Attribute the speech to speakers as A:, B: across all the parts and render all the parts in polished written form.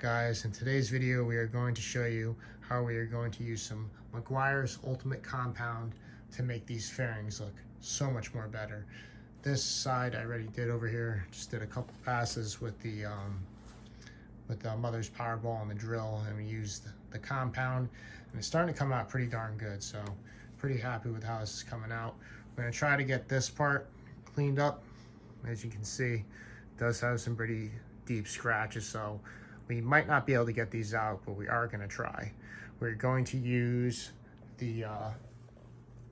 A: guys. In today's video we are going to show you how we are going to use some Maguires Ultimate Compound to make these fairings look so much more better. This side I already did over here, just did a couple passes with the mother's Powerball and the drill, and we used the compound, and it's starting to come out pretty darn good, so pretty happy with how this is coming out. We're going to try to get this part cleaned up. As you can see, it does have some pretty deep scratches, so we might not be able to get these out, but we are going to try. We're going to use the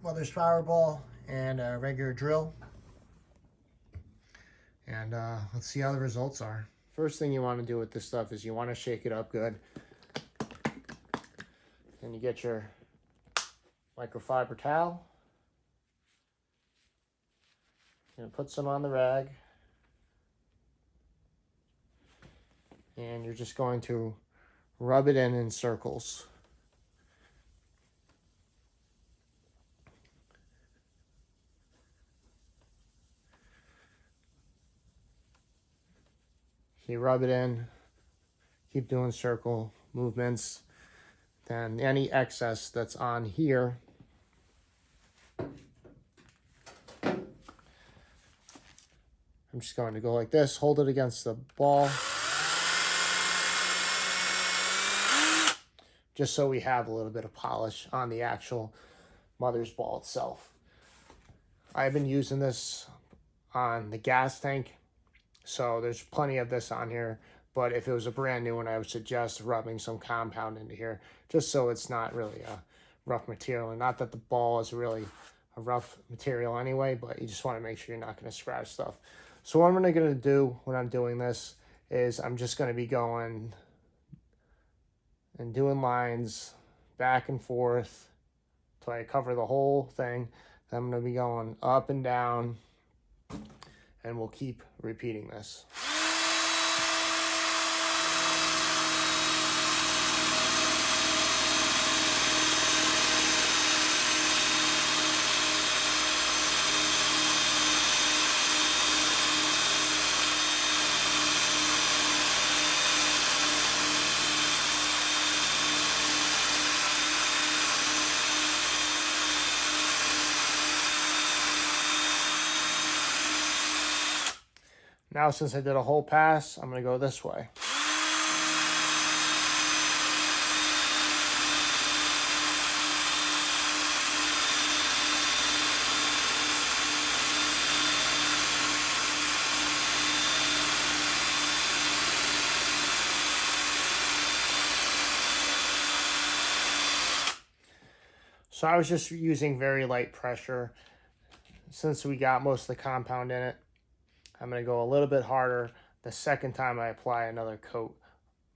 A: mother's Powerball and a regular drill, and let's see how the results are. First thing you want to do with this stuff is you want to shake it up good. Then you get your microfiber towel. You're going to put some on the rag. And you're just going to rub it in circles. You rub it in, keep doing circle movements. Then any excess that's on here, I'm just going to go like this, hold it against the ball, just so we have a little bit of polish on the actual mother's ball itself. I've been using this on the gas tank, so there's plenty of this on here, but if it was a brand new one, I would suggest rubbing some compound into here, just so it's not really a rough material. And not that the ball is really a rough material anyway, but you just want to make sure you're not going to scratch stuff. So what I'm going to do when I'm doing this is I'm just going to be going and doing lines back and forth till I cover the whole thing. Then I'm going to be going up and down, and we'll keep repeating this. Now, since I did a whole pass, I'm going to go this way. So I was just using very light pressure. Since we got most of the compound in it, I'm going to go a little bit harder the second time I apply another coat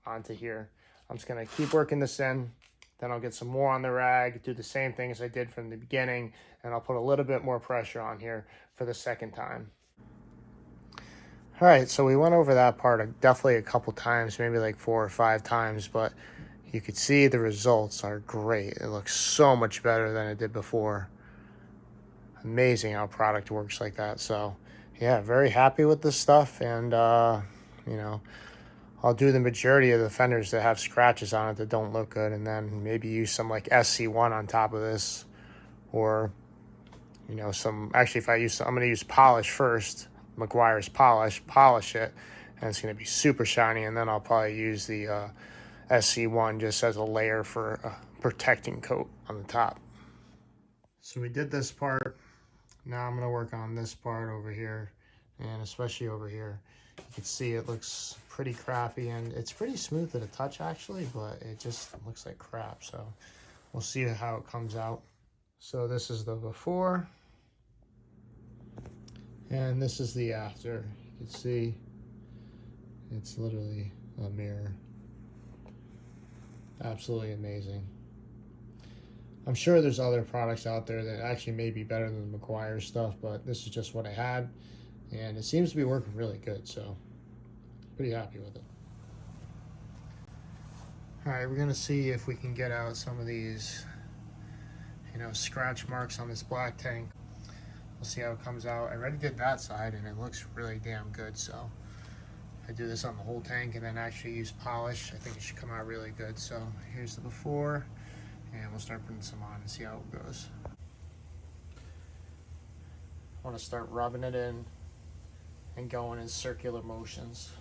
A: onto here. I'm just going to keep working this in. Then I'll get some more on the rag, do the same thing as I did from the beginning, and I'll put a little bit more pressure on here for the second time. All right, so we went over that part definitely a couple times, maybe like 4 or 5 times, but you could see the results are great. It looks so much better than it did before. Amazing how product works like that. So yeah, very happy with this stuff, and you know, I'll do the majority of the fenders that have scratches on it that don't look good, and then maybe use some like SC1 on top of this, or you know, some, actually if I use, I'm going to use polish first, Maguires polish it, and it's going to be super shiny, and then I'll probably use the SC1 just as a layer for a protecting coat on the top. So we did this part. Now I'm going to work on this part over here, and especially over here. You can see it looks pretty crappy, and it's pretty smooth to the touch actually, but it just looks like crap. So we'll see how it comes out. So this is the before, and this is the after. You can see it's literally a mirror. Absolutely amazing. I'm sure there's other products out there that actually may be better than the Meguiar stuff, but this is just what I had, and it seems to be working really good, so pretty happy with it. All right, we're gonna see if we can get out some of these, you know, scratch marks on this black tank. We'll see how it comes out. I already did that side, and it looks really damn good, so I do this on the whole tank and then actually use polish, I think it should come out really good. So here's the before, and we'll start putting some on and see how it goes. I want to start rubbing it in and going in circular motions.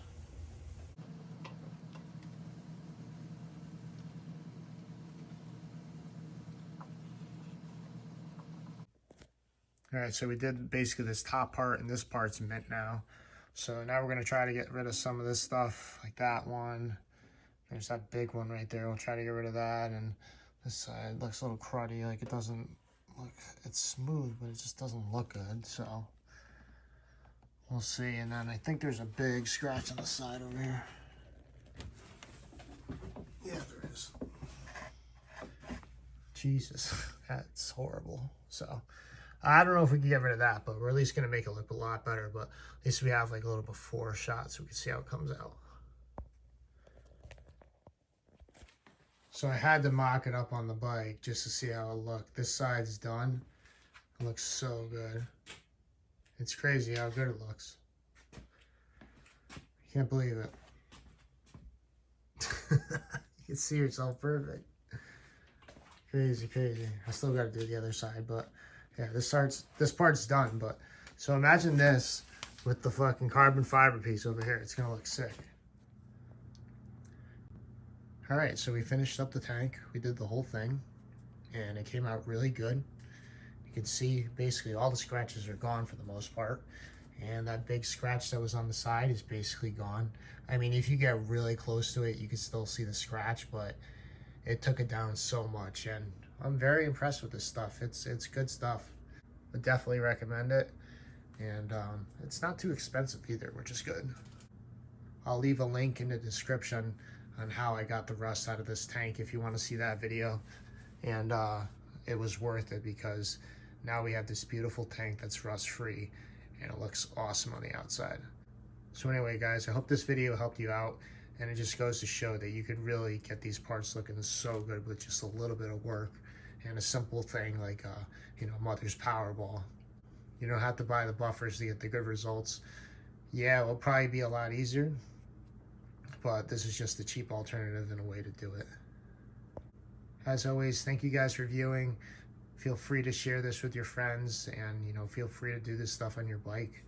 A: All right, so we did basically this top part, and this part's mint now. So now we're gonna try to get rid of some of this stuff, like that one. There's that big one right there. We'll try to get rid of that, and this side looks a little cruddy, like it doesn't look, it's smooth, but it just doesn't look good, so we'll see. And then I think there's a big scratch on the side over here. Yeah, there is. Jesus, that's horrible. So I don't know if we can get rid of that, but we're at least going to make it look a lot better. But at least we have like a little before shot so we can see how it comes out. So I had to mock it up on the bike just to see how it looked. This side's done. It looks so good. It's crazy how good it looks. I can't believe it. You can see yourself perfect. Crazy, crazy. I still got to do the other side, but yeah, this part's done. But so imagine this with the fucking carbon fiber piece over here. It's gonna look sick. All right, so we finished up the tank. We did the whole thing, and it came out really good. You can see basically all the scratches are gone for the most part, and that big scratch that was on the side is basically gone. I mean, if you get really close to it, you can still see the scratch, but it took it down so much, and I'm very impressed with this stuff. It's good stuff. I definitely recommend it, and it's not too expensive either, which is good. I'll leave a link in the description on how I got the rust out of this tank if you want to see that video. And it was worth it because now we have this beautiful tank that's rust free and it looks awesome on the outside. So anyway, guys, I hope this video helped you out, and it just goes to show that you could really get these parts looking so good with just a little bit of work and a simple thing like you know, Mother's Powerball. You don't have to buy the buffers to get the good results. Yeah, it will probably be a lot easier, but this is just a cheap alternative and a way to do it. As always, thank you guys for viewing. Feel free to share this with your friends, and you know, feel free to do this stuff on your bike.